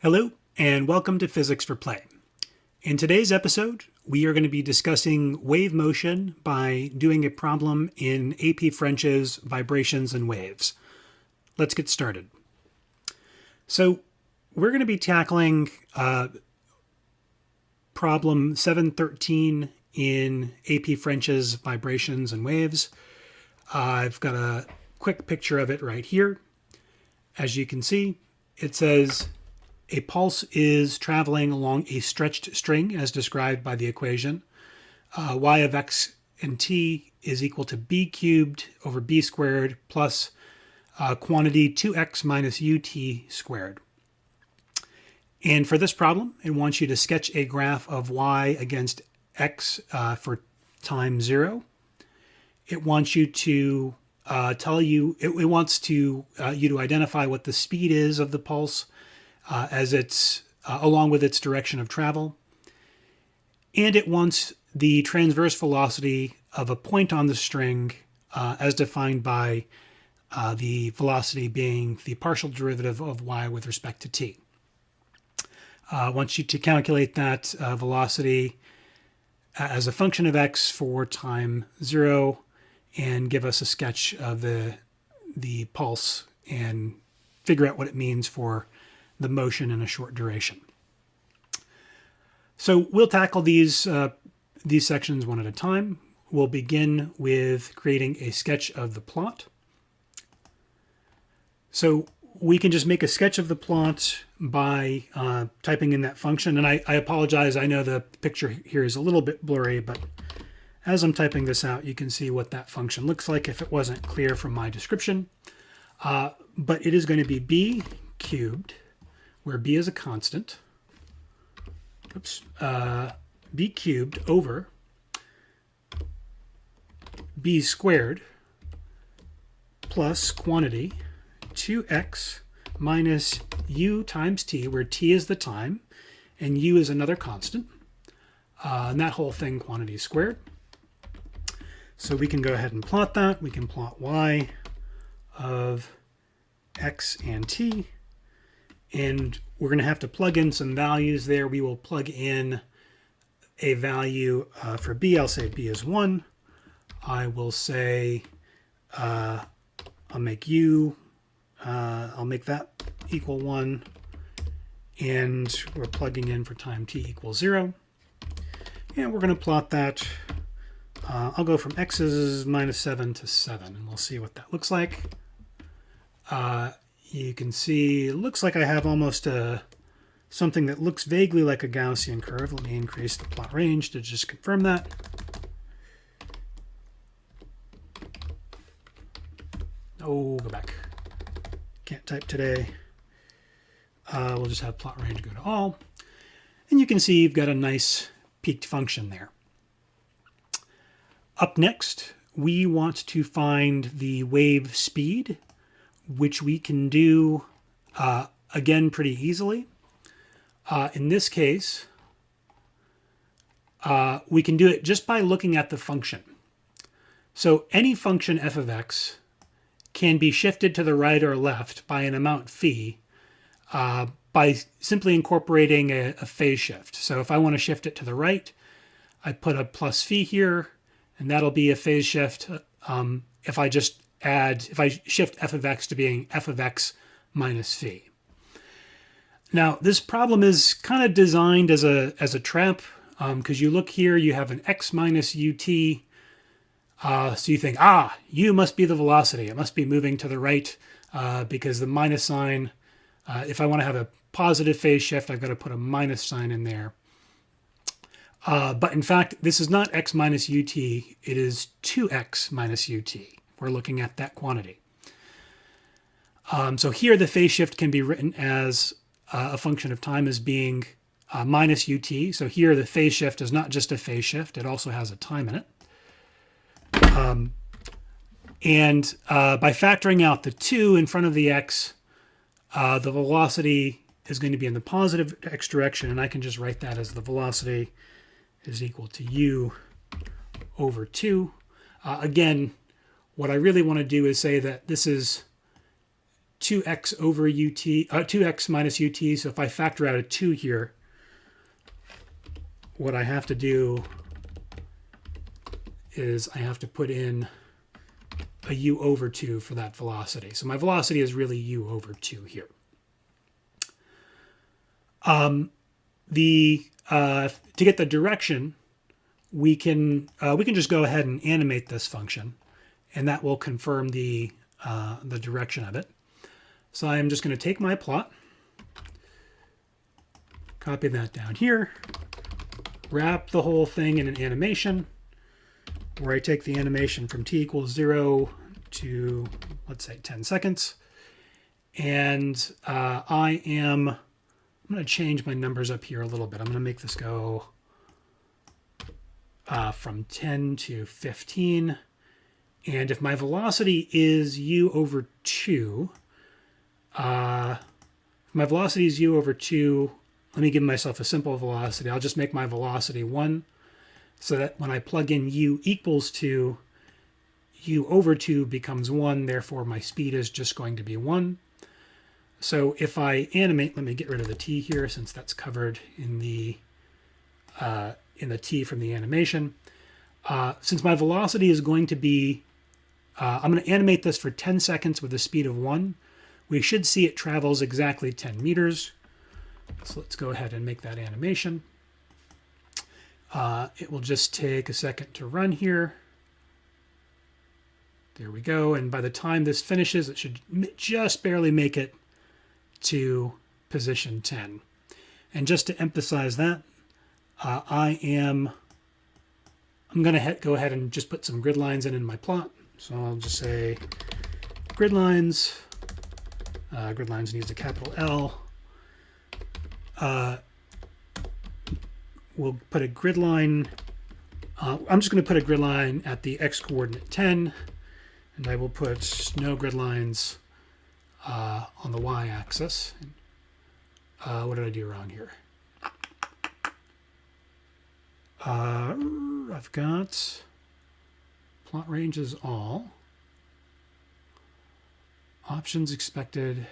Hello, and welcome to Physics for Play. In today's episode, we are going to be discussing wave motion by doing a problem in AP French's Vibrations and Waves. Let's get started. So, we're going to be tackling problem 713 in AP French's Vibrations and Waves. I've got a quick picture of it right here. As you can see, it says a pulse is traveling along a stretched string as described by the equation. Y of x and t is equal to b cubed over b squared plus quantity 2x minus ut squared. And for this problem, it wants you to sketch a graph of y against x for time 0. It wants you to it wants you to identify what the speed is of the pulse as it's along with its direction of travel. And it wants the transverse velocity of a point on the string as defined by the velocity being the partial derivative of y with respect to t. Wants you to calculate that velocity as a function of x for time 0 and give us a sketch of the pulse and figure out what it means for the motion in a short duration. So we'll tackle these sections one at a time. We'll begin with creating a sketch of the plot. So we can just make a sketch of the plot by typing in that function. And I apologize, I know the picture here is a little bit blurry, but as I'm typing this out, you can see what that function looks like if it wasn't clear from my description. But it is going to be b cubed, where b is a constant, b cubed over b squared plus quantity 2x minus u times t, where t is the time and u is another constant, and that whole thing quantity squared. So we can go ahead and plot that. We can plot y of x and t. And we're going to have to plug in some values there. We will plug in a value for b. I'll say b is 1. I will say I'll make that equal 1. And we're plugging in for time t equals 0. And we're going to plot that. I'll go from x is minus 7 to 7, and we'll see what that looks like. You can see it looks like I have almost something that looks vaguely like a Gaussian curve. Let me increase the plot range to just confirm that. Oh, go back. Can't type today. We'll just have plot range go to all. And you can see you've got a nice peaked function there. Up next, we want to find the wave speed, which we can do, again, pretty easily. In this case, we can do it just by looking at the function. So any function f of x can be shifted to the right or left by an amount phi by simply incorporating a phase shift. So if I want to shift it to the right, I put a plus phi here, and that'll be a phase shift. If I shift f of x to being f of x minus phi. Now, this problem is kind of designed as a trap, because you look here, you have an x minus ut. So you think, u must be the velocity. It must be moving to the right because the minus sign, if I want to have a positive phase shift, I've got to put a minus sign in there. But in fact, this is not x minus ut. It is 2x minus ut. We're looking at that quantity. So here the phase shift can be written as a function of time as being minus ut. So here the phase shift is not just a phase shift. It also has a time in it. And by factoring out the 2 in front of the x, the velocity is going to be in the positive x direction. And I can just write that as the velocity is equal to u over 2. Again, what I really want to do is say that this is 2x over ut, 2x minus ut. So if I factor out a 2 here, what I have to do is I have to put in a u over 2 for that velocity. So my velocity is really u over 2 here. To get the direction, we can just go ahead and animate this function, and that will confirm the direction of it. So I'm just going to take my plot, copy that down here, wrap the whole thing in an animation, where I take the animation from t equals 0 to, let's say, 10 seconds. And I'm going to change my numbers up here a little bit. I'm going to make this go from 10 to 15. And if my velocity is u over 2, let me give myself a simple velocity. I'll just make my velocity 1, so that when I plug in u equals 2, u over 2 becomes 1, therefore my speed is just going to be 1. So if I animate, let me get rid of the t here since that's covered in the t from the animation. Since my velocity is going to be, I'm going to animate this for 10 seconds with a speed of 1. We should see it travels exactly 10 meters. So let's go ahead and make that animation. It will just take a second to run here. There we go. And by the time this finishes, it should just barely make it to position 10. And just to emphasize that, I'm going to go ahead and just put some grid lines in my plot. So I'll just say grid lines. Grid lines needs a capital L. We'll put a grid line. I'm just going to put a grid line at the x coordinate 10, and I will put no grid lines on the y-axis. What did I do wrong here? I've got plot range is all. Options expected.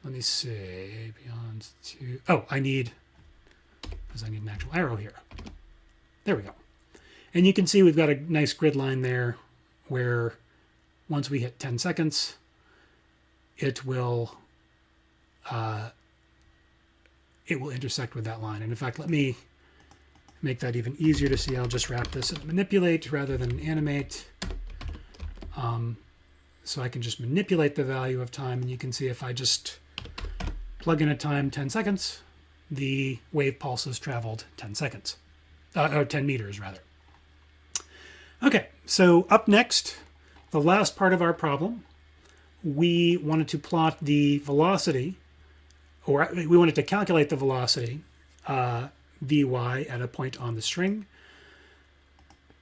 Let me see, beyond 2. Oh, I need an actual arrow here. There we go. And you can see we've got a nice grid line there where once we hit 10 seconds, it will intersect with that line. And in fact, let me make that even easier to see. I'll just wrap this in manipulate rather than animate. So I can just manipulate the value of time, and you can see if I just plug in a time 10 seconds, the wave pulse has traveled 10 seconds, or 10 meters rather. Okay, so up next, the last part of our problem, we wanted to plot the velocity, or we wanted to calculate the velocity, Vy at a point on the string.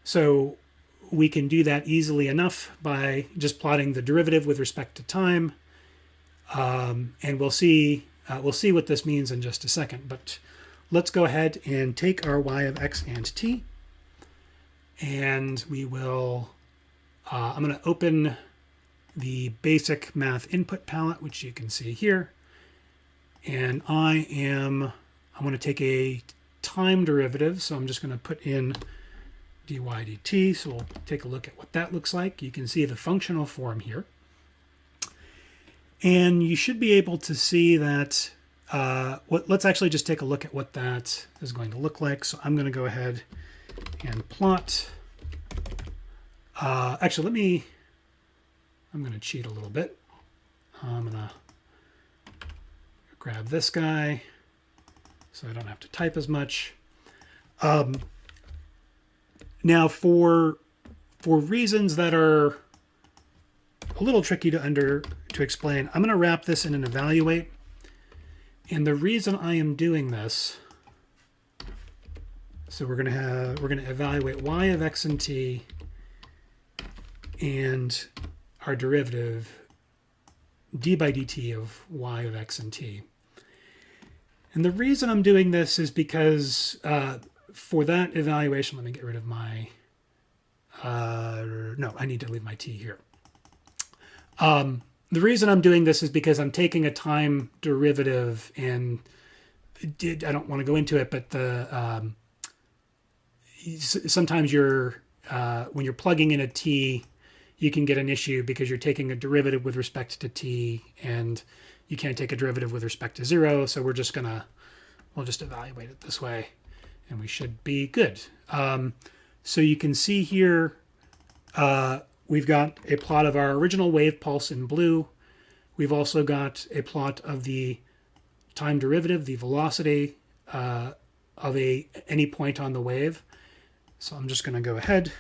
So we can do that easily enough by just plotting the derivative with respect to time. And we'll see what this means in just a second. But let's go ahead and take our y of x and t. And we will, I'm going to open the basic math input palette, which you can see here. And I want to take a time derivative. So I'm just going to put in dy dt. So we'll take a look at what that looks like. You can see the functional form here. And you should be able to see that, let's actually just take a look at what that is going to look like. So I'm going to go ahead and plot. Actually, I'm going to cheat a little bit. I'm going to grab this guy so I don't have to type as much. Now, for reasons that are a little tricky to explain, I'm going to wrap this in an evaluate. And the reason I am doing this, so we're going to evaluate y of x and t and our derivative d by dt of y of x and t. And the reason I'm doing this is because for that evaluation, let me get rid of my, no, I need to leave my t here. The reason I'm doing this is because I'm taking a time derivative, and I don't want to go into it, but sometimes when you're plugging in a t, you can get an issue because you're taking a derivative with respect to t, and you can't take a derivative with respect to 0. So we'll just evaluate it this way, and we should be good. So you can see here, we've got a plot of our original wave pulse in blue. We've also got a plot of the time derivative, the velocity of any point on the wave. So I'm just going to go ahead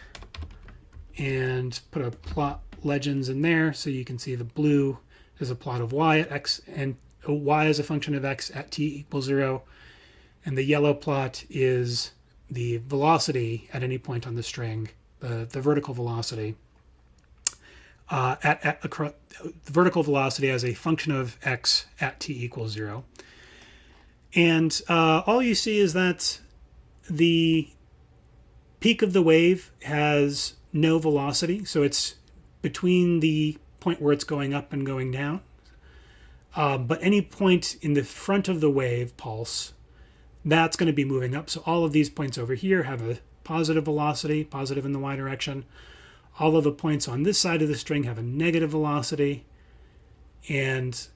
and put a plot legends in there so you can see the blue is a plot of y at x, and y is a function of x at t equals 0. And the yellow plot is the velocity at any point on the string, the vertical velocity. The vertical velocity as a function of x at t equals 0. And all you see is that the peak of the wave has no velocity, so it's between the point where it's going up and going down. But any point in the front of the wave pulse, that's going to be moving up. So all of these points over here have a positive velocity, positive in the y direction. All of the points on this side of the string have a negative velocity, and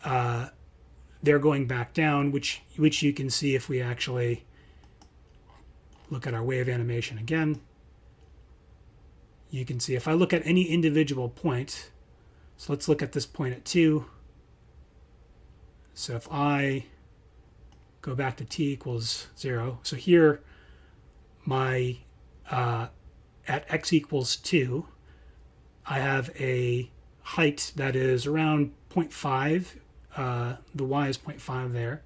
they're going back down, which you can see if we actually look at our wave animation again. You can see if I look at any individual point, so let's look at this point at 2. So if I go back to t equals 0, so here my at x equals 2, I have a height that is around 0.5. The y is 0.5 there.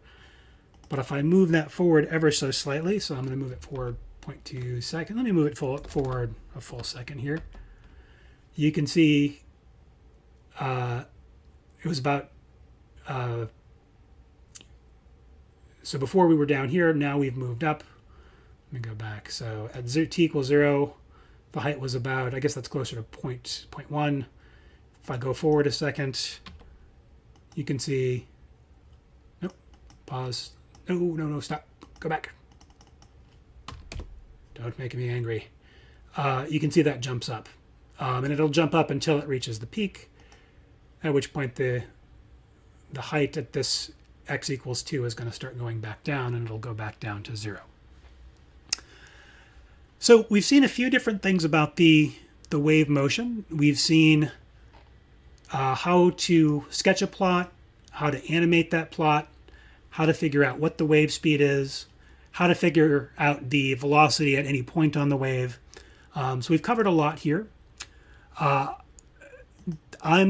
But if I move that forward ever so slightly, so I'm going to move it forward 0.2 seconds. Let me move it forward a full second here. You can see it was about... so before we were down here, now we've moved up. Let me go back. So at t equals 0, the height was about, I guess that's closer to 0.1. If I go forward a second, you can see, nope, pause. No, stop. Go back. Don't make me angry. You can see that jumps up. And it'll jump up until it reaches the peak, at which point the height at this x equals 2 is going to start going back down, and it'll go back down to 0. So we've seen a few different things about the wave motion. We've seen how to sketch a plot, how to animate that plot, how to figure out what the wave speed is, how to figure out the velocity at any point on the wave. So we've covered a lot here. I'm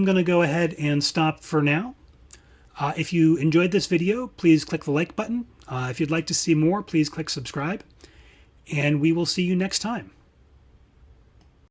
going to go ahead and stop for now. If you enjoyed this video, please click the like button. If you'd like to see more, please click subscribe. And we will see you next time.